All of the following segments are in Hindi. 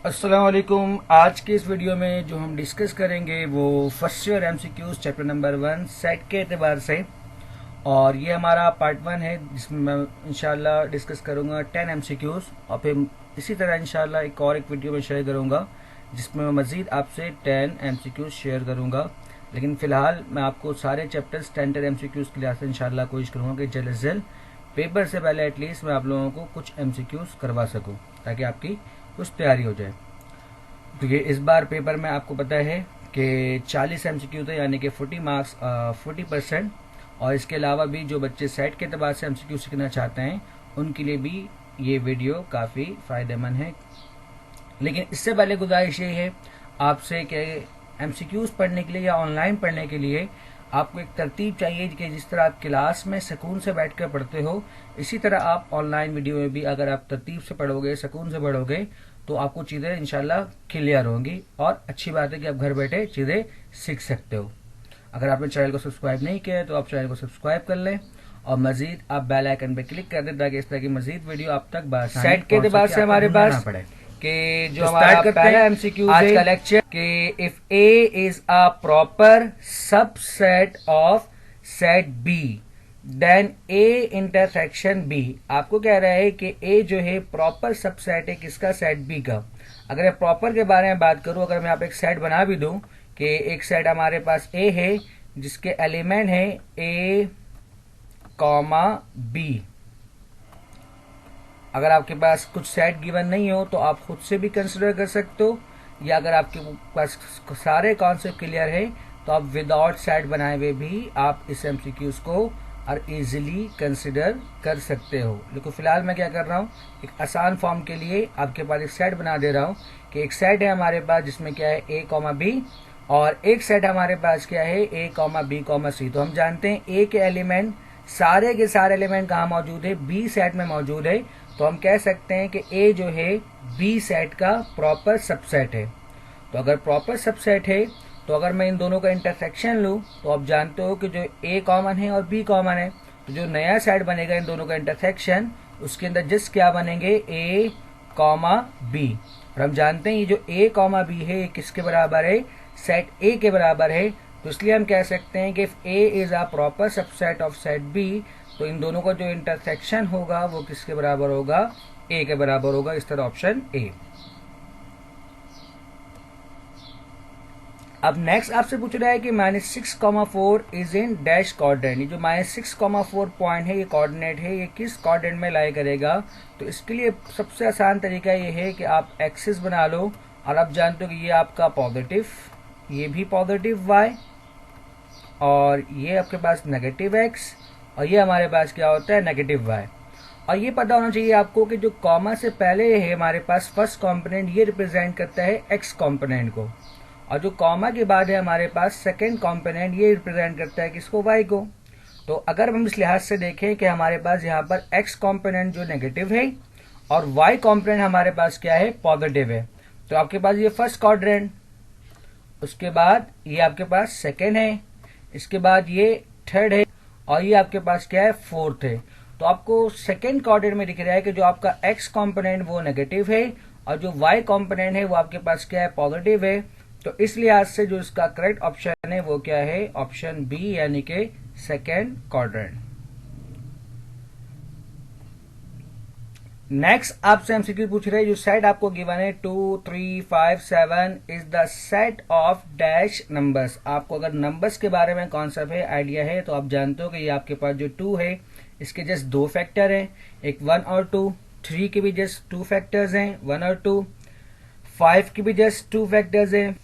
अस्सलाम वालेकुम। आज के इस वीडियो में जो हम डिस्कस करेंगे वो first year MCQs chapter number 1 set के एतबार से, और ये हमारा पार्ट 1 है जिसमें मैं इंशाल्लाह डिस्कस करूंगा 10 एमसीक्यूज, और फिर इसी तरह इंशाल्लाह एक वीडियो में शेयर करूंगा जिसमें मैं मजीद आपसे 10 एमसीक्यूज शेयर करूंगा। लेकिन फिलहाल मैं आपको सारे चैप्टर्स 10 एमसीक्यूज के लिए इंशाल्लाह कोशिश करूंगा कि जल्द से जल्द पेपर से पहले एटलीस्ट मैं आप लोगों को कुछ एमसीक्यूज करवा सकूं ताकि आपकी कुछ तैयारी हो जाए। क्योंकि इस बार पेपर में आपको पता है कि 40 एमसीक्यू थे, यानी कि 40 मार्क्स 40%, और इसके अलावा भी जो बच्चे सेट के अतबार से एमसीक्यू सीखना चाहते हैं उनके लिए भी ये वीडियो काफ़ी फ़ायदेमंद है। लेकिन इससे पहले गुजारिश ये है आपसे कि एमसीक्यूज पढ़ने के लिए या ऑनलाइन पढ़ने के लिए आपको एक तरतीब चाहिए कि जिस तरह आप क्लास में सुकून से बैठकर पढ़ते हो, इसी तरह आप ऑनलाइन वीडियो में भी अगर आप तरतीब से पढ़ोगे, सुकून से पढ़ोगे, तो आपको चीज़ें इंशाल्लाह क्लियर होंगी। और अच्छी बात है कि आप घर बैठे चीज़ें सीख सकते हो। अगर आपने चैनल को सब्सक्राइब नहीं किया है तो आप चैनल को सब्सक्राइब कर लें और मजीद आप बेल आइकन पे क्लिक कर दें ताकि इस तरह की मजीद वीडियो आप तक बासानी सेट के बाद से हमारे पास कि जो हमारा पहला एमसीक्यू आज का लेक्चर कि if A is a proper subset of set B then A intersection B. आपको कह रहा है कि ए जो है प्रॉपर सबसेट है किसका? सेट बी का। अगर मैं प्रॉपर के बारे में बात करूं, अगर मैं आप एक सेट बना भी दूं कि एक सेट हमारे पास ए है जिसके एलिमेंट है ए कॉमा बी। अगर आपके पास कुछ सेट गिवन नहीं हो तो आप खुद से भी कंसिडर कर सकते हो, या अगर आपके पास सारे कॉन्सेप्ट क्लियर है तो आप विदाउट सेट बनाए हुए भी आप इस एमसीक्यूज को और इजीली कंसिडर कर सकते हो। लेकिन फिलहाल मैं क्या कर रहा हूँ, एक आसान फॉर्म के लिए आपके पास एक सेट बना दे रहा हूँ कि एक सेट है हमारे पास जिसमें क्या है ए कॉमा बी, और एक सेट हमारे पास क्या है ए कॉमा बी कॉमा सी। तो हम जानते हैं ए के एलिमेंट सारे के सारे एलिमेंट कहाँ मौजूद है? बी सेट में मौजूद है। तो हम कह सकते हैं कि ए जो है बी सेट का प्रॉपर सबसेट है। तो अगर प्रॉपर सबसेट है तो अगर मैं इन दोनों का इंटरसेक्शन लूं तो आप जानते हो कि जो ए कॉमन है और बी कॉमन है, तो जो नया सेट बनेगा इन दोनों का इंटरसेक्शन, उसके अंदर जस्ट क्या बनेंगे? ए कॉमा बी। और हम जानते हैं ये जो ए कॉमा बी है किसके बराबर है? सेट ए के बराबर है। तो इसलिए हम कह सकते हैं कि if A is a proper subset of set B, तो इन दोनों का जो इंटरसेक्शन होगा वो किसके बराबर होगा? ए के बराबर होगा। इस तरह ऑप्शन ए। अब नेक्स्ट आपसे पूछ रहा है कि -6,4 इज इन डैश कोऑर्डिनेट। ये जो -6,4 पॉइंट है ये कोऑर्डिनेट है, ये किस कोऑर्डिनेट में लाई करेगा? तो इसके लिए सबसे आसान तरीका ये है कि आप एक्सिस बना लो, और आप जानते हो कि ये आपका पॉजिटिव, ये भी पॉजिटिव वाई, और ये आपके पास नेगेटिव एक्स, और ये हमारे पास क्या होता है? Negative Y. और ये पता होना चाहिए आपको कि जो कॉमा से पहले है हमारे पास फर्स्ट कंपोनेंट, ये रिप्रेजेंट करता है एक्स कंपोनेंट को, और जो कॉमा के बाद है हमारे पास सेकंड कंपोनेंट, ये रिप्रेजेंट करता है किसको? वाई को। तो अगर हम इस लिहाज से देखें कि हमारे पास यहाँ पर एक्स कंपोनेंट जो नेगेटिव है और वाई कंपोनेंट हमारे पास क्या है? पॉजिटिव है। तो आपके पास ये फर्स्ट क्वाड्रेंट, उसके बाद ये आपके पास सेकेंड है, इसके बाद ये थर्ड है, और ये आपके पास क्या है? फोर्थ है। तो आपको सेकेंड क्वाड्रेंट में दिख रहा है कि जो आपका एक्स कंपोनेंट वो नेगेटिव है और जो वाई कंपोनेंट है वो आपके पास क्या है? पॉजिटिव है। तो इस लिहाज से जो इसका करेक्ट ऑप्शन है वो क्या है? ऑप्शन बी, यानी कि सेकेंड क्वाड्रेंट। नेक्स्ट आपसे एमसीक्यू पूछ रहे हैं, जो सेट आपको गिवन है 2, 3, 5, 7 is the set of dash numbers. आपको अगर नंबर्स के बारे में कॉन्सेप्ट है, आइडिया है, तो आप जानते हो कि ये आपके पास जो 2 है इसके जस्ट 2 फैक्टर हैं, एक 1 और 2। 3 के भी जस्ट 2 फैक्टर्स हैं, 1 और 2। 5 के भी जस्ट 2 फैक्टर्स हैं,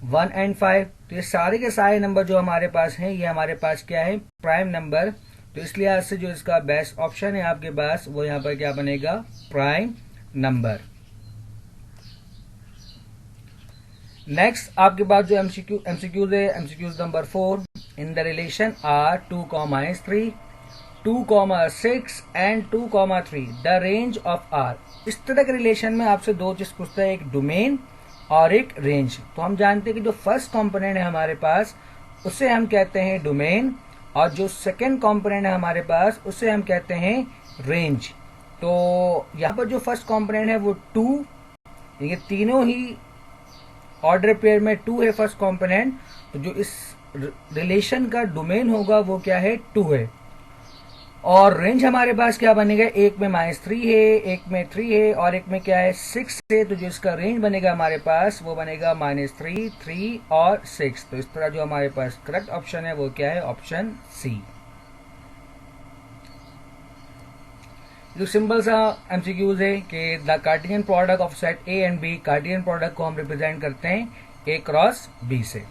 1 एंड 5। तो ये सारे के सारे नंबर जो हमारे पास हैं ये हमारे पास क्या है? Prime number. तो इस लिहाज से जो इसका बेस्ट ऑप्शन है आपके पास वो यहाँ पर क्या बनेगा? Prime number. नेक्स्ट आपके पास जो एमसीक्यूज है, MCQs number 4, in the relation R 2,3, 2,6 and 2,3 the range of R. इस तरह के रिलेशन में आपसे दो चीज पूछता है, एक डोमेन और एक रेंज। तो हम जानते हैं कि जो फर्स्ट कंपोनेंट है हमारे पास उसे हम कहते हैं डोमेन, और जो सेकंड कंपोनेंट है हमारे पास उसे हम कहते हैं रेंज। तो यहाँ पर जो फर्स्ट कंपोनेंट है वो 2 ये तीनों ही ऑर्डर पेयर में 2 है फर्स्ट कंपोनेंट, तो जो इस रिलेशन का डोमेन होगा वो क्या है, 2 है। और रेंज हमारे पास क्या बनेगा, एक में -3 है, एक में 3 है और एक में क्या है, 6 है। तो जो इसका रेंज बनेगा हमारे पास वो बनेगा -3, 3 और 6। तो इस तरह जो हमारे पास करेक्ट ऑप्शन है वो क्या है, ऑप्शन सी। जो सिंपल सा एमसीक्यूज है कि the Cartesian product of set A and B, Cartesian product को हम रिप्रेजेंट करते हैं ए क्रॉस बी से।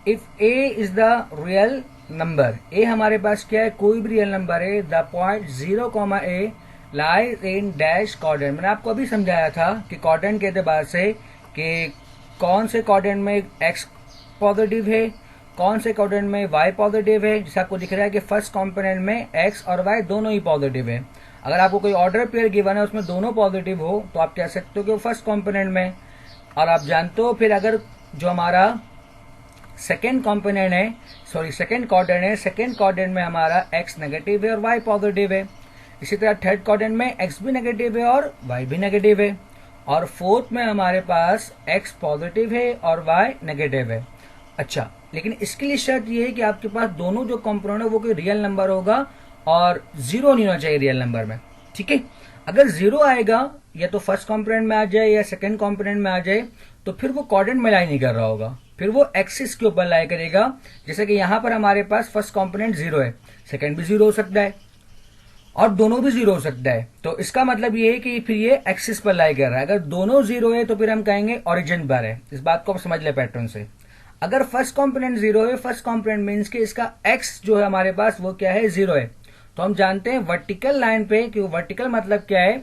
If A is the real number, A हमारे पास क्या है, कोई भी रियल नंबर है, the point 0, A lies in dash quadrant. मैंने आपको अभी समझाया था कि क्वाड्रेंट के एतबार से कि कौन से क्वाड्रेंट में एक्स पॉजिटिव है, कौन से क्वाड्रेंट में वाई पॉजिटिव है। जैसे आपको दिख रहा है कि फर्स्ट कंपोनेंट में एक्स और वाई दोनों ही पॉजिटिव है। अगर आपको कोई ऑर्डर पेयर गिवन है उसमें दोनों पॉजिटिव हो तो आप कह सकते हो कि वो फर्स्ट कंपोनेंट में। और आप जानते हो फिर अगर जो हमारा सेकेंड कंपोनेंट है, सॉरी सेकेंड क्वाड्रेंट है, सेकेंड क्वाड्रेंट में हमारा एक्स नेगेटिव है और वाई पॉजिटिव है। इसी तरह थर्ड क्वाड्रेंट में एक्स भी नेगेटिव है और वाई भी नेगेटिव है। और फोर्थ में हमारे पास एक्स पॉजिटिव है और वाई नेगेटिव है। अच्छा, लेकिन इसके लिए शर्त ये है कि आपके पास दोनों जो कंपोनेंट है वो कोई रियल नंबर होगा और 0 नहीं होना चाहिए रियल नंबर में। ठीक है, अगर 0 आएगा या तो फर्स्ट कंपोनेंट में आ जाए या सेकंड कंपोनेंट में आ जाए तो फिर वो क्वाड्रेंट में लाई नहीं कर रहा होगा, फिर वो एक्सिस के ऊपर लाई करेगा। जैसे कि यहां पर हमारे पास फर्स्ट कंपोनेंट 0 है, सेकंड भी 0 हो सकता है और दोनों भी 0 हो सकता है। तो इसका मतलब ये है कि फिर ये एक्सिस पर लाई कर रहा है। अगर दोनों 0 है तो फिर हम कहेंगे ओरिजिन पर है। इस बात को आप समझ ले पैटर्न से। अगर फर्स्ट कंपोनेंट 0 है, फर्स्ट कंपोनेंट मीन्स कि इसका एक्स जो है हमारे पास वो क्या है, 0 है। तो हम जानते हैं वर्टिकल लाइन पे कि वर्टिकल मतलब क्या है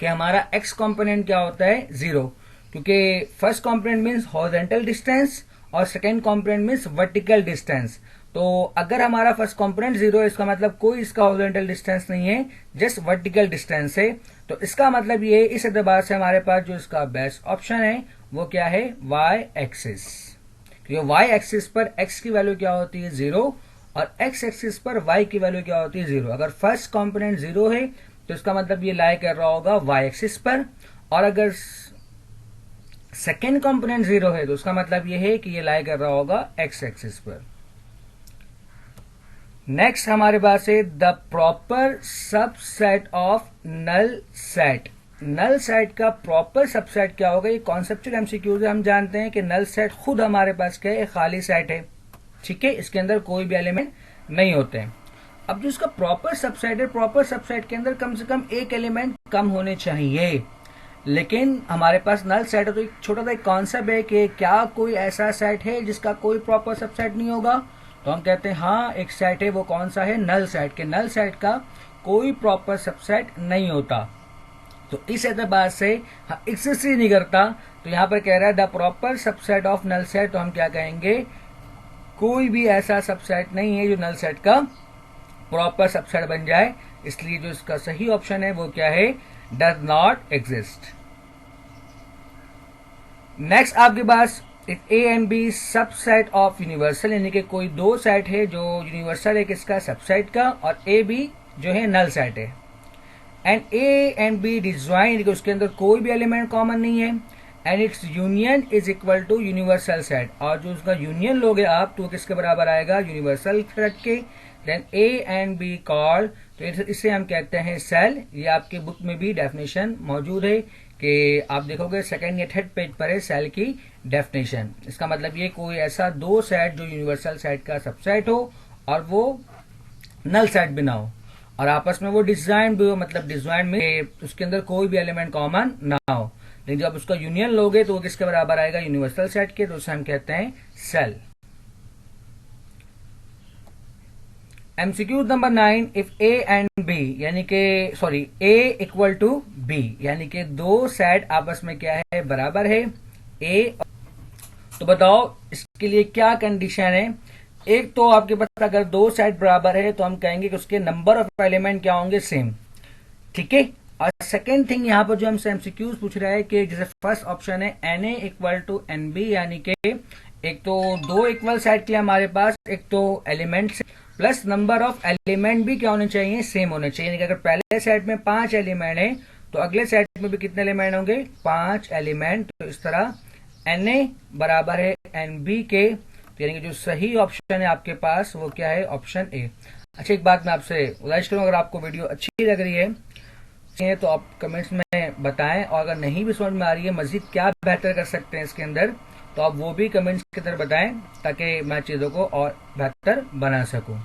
कि हमारा एक्स कंपोनेंट क्या होता है, 0, क्योंकि first component means horizontal distance और second component means vertical distance. तो अगर हमारा फर्स्ट कंपोनेंट 0 है इसका मतलब कोई इसका हॉरिजॉन्टल डिस्टेंस नहीं है, जस्ट वर्टिकल डिस्टेंस है। तो इसका मतलब ये, इस एतबार से हमारे पास जो इसका बेस्ट ऑप्शन है वो क्या है, वाई एक्सिस। क्योंकि वाई एक्सिस पर एक्स की वैल्यू क्या होती है, 0, और एक्स एक्सिस पर वाई की वैल्यू क्या होती है, 0। अगर फर्स्ट कंपोनेंट 0 है तो इसका मतलब ये लाई कर रहा होगा वाई एक्सिस पर, और अगर सेकेंड कंपोनेंट 0 है तो उसका मतलब ये है कि ये लाई कर रहा होगा एक्स एक्सिस पर। नेक्स्ट हमारे पास है the proper subset of null set. Null set का प्रॉपर सबसेट क्या होगा, ये कॉन्सेप्चुअल एमसीक्यूज है। हम जानते हैं कि नल सेट खुद हमारे पास क्या है, एक खाली सेट है। ठीक है, इसके अंदर कोई भी एलिमेंट नहीं होते हैं। अब जो इसका प्रॉपर सबसेट है, प्रॉपर सबसेट के अंदर कम से कम एक एलिमेंट कम होने चाहिए। लेकिन हमारे पास नल सेट है तो एक छोटा सा एक कॉन्सेप्ट है कि क्या कोई ऐसा सेट है जिसका कोई प्रॉपर सबसेट नहीं होगा। तो हम कहते हैं हाँ, एक सेट है, वो कौन सा है, नल सेट के नल सेट का कोई प्रॉपर सबसेट नहीं होता। तो इस एतबार से एग्जिस्ट ही नहीं करता। तो यहां पर कह रहा है the proper subset of null set, तो हम क्या कहेंगे, कोई भी ऐसा सबसेट नहीं है जो नल सेट का प्रॉपर सबसेट बन जाए। इसलिए जो इसका सही ऑप्शन है वो क्या है, डज नॉट एग्जिस्ट। नेक्स्ट आपके पास if A and B subset of universal, यानी कि कोई दो सेट है जो यूनिवर्सल है किसका, सबसेट का, और ए बी जो है नल सेट है। And A and B disjoint, उसके अंदर कोई भी एलिमेंट कॉमन नहीं है। And it's union is equal to universal set, और जो उसका यूनियन लोगे आप तो किसके बराबर आएगा, यूनिवर्सल सेट के। Then A and B called, तो इसे हम कहते हैं सेल। ये आपके बुक में भी डेफिनेशन मौजूद है कि आप देखोगे सेकंड या थर्ड पेज पर है सेल की डेफिनेशन। इसका मतलब ये कोई ऐसा दो सेट जो यूनिवर्सल सेट का सबसेट हो और वो नल सेट भी ना हो, और आपस में वो डिजाइन भी हो, मतलब डिजाइन में उसके अंदर कोई भी एलिमेंट कॉमन ना हो। लेकिन जब उसका यूनियन लोगे तो वो किसके बराबर आएगा, यूनिवर्सल सेट के, तो उसे हम कहते हैं सेल। MCQ number 9, if A and B, यानी कि sorry A equal to B, यानी कि दो सेट आपस में क्या है, बराबर है ए। तो बताओ इसके लिए क्या कंडीशन है। एक तो आपके पास अगर दो सेट बराबर है तो हम कहेंगे कि उसके नंबर ऑफ एलिमेंट क्या होंगे, सेम। ठीक है, और सेकेंड थिंग यहाँ पर जो हमसे एमसीक्यूज पूछ रहा है कि जैसे फर्स्ट ऑप्शन है n A equal to n B, यानी कि एक तो दो इक्वल सेट के लिए हमारे पास एक तो elements, plus number of element भी क्या होने चाहिए, सेम होने चाहिए। यानी कि अगर पहले सेट में 5 एलिमेंट है तो अगले सेट में भी कितने एलिमेंट होंगे, 5 एलिमेंट। तो इस तरह Na बराबर है Nb के। तो यानी कि जो सही ऑप्शन है आपके पास वो क्या है, ऑप्शन ए। अच्छा, एक बात मैं आपसे गुजारिश करूँ, अगर आपको वीडियो अच्छी लग रही है तो आप कमेंट्स में बताएं, और अगर नहीं भी समझ में आ रही है, मजीद क्या बेहतर कर सकते हैं इसके अंदर, तो आप वो भी कमेंट्स के अंदर बताएं ताकि मैं चीज़ों को और बेहतर बना सकूं।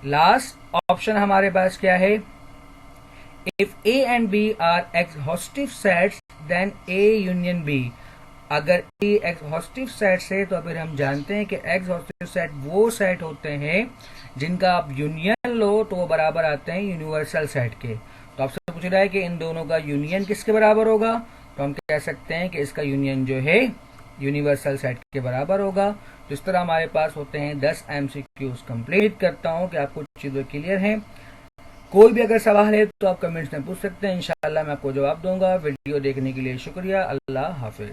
लास्ट ऑप्शन हमारे पास क्या है, if A and B are exhaustive sets then A union B. अगर ए एग्जॉस्टिव सेट्स है तो फिर हम जानते हैं कि एग्जॉस्टिव सेट वो सेट होते हैं जिनका आप यूनियन लो तो वो बराबर आते हैं यूनिवर्सल सेट के। तो आपसे पूछ रहा है कि इन दोनों का यूनियन किसके बराबर होगा, तो हम कह सकते हैं कि इसका यूनियन जो है यूनिवर्सल सेट के बराबर होगा। तो इस तरह हमारे पास होते हैं 10 MCQs कंप्लीट। करता हूं कि आपको चीजें क्लियर हैं। कोई भी अगर सवाल है तो आप कमेंट्स में पूछ सकते हैं, इंशाल्लाह मैं आपको जवाब दूंगा। वीडियो देखने के लिए शुक्रिया। अल्लाह हाफिज।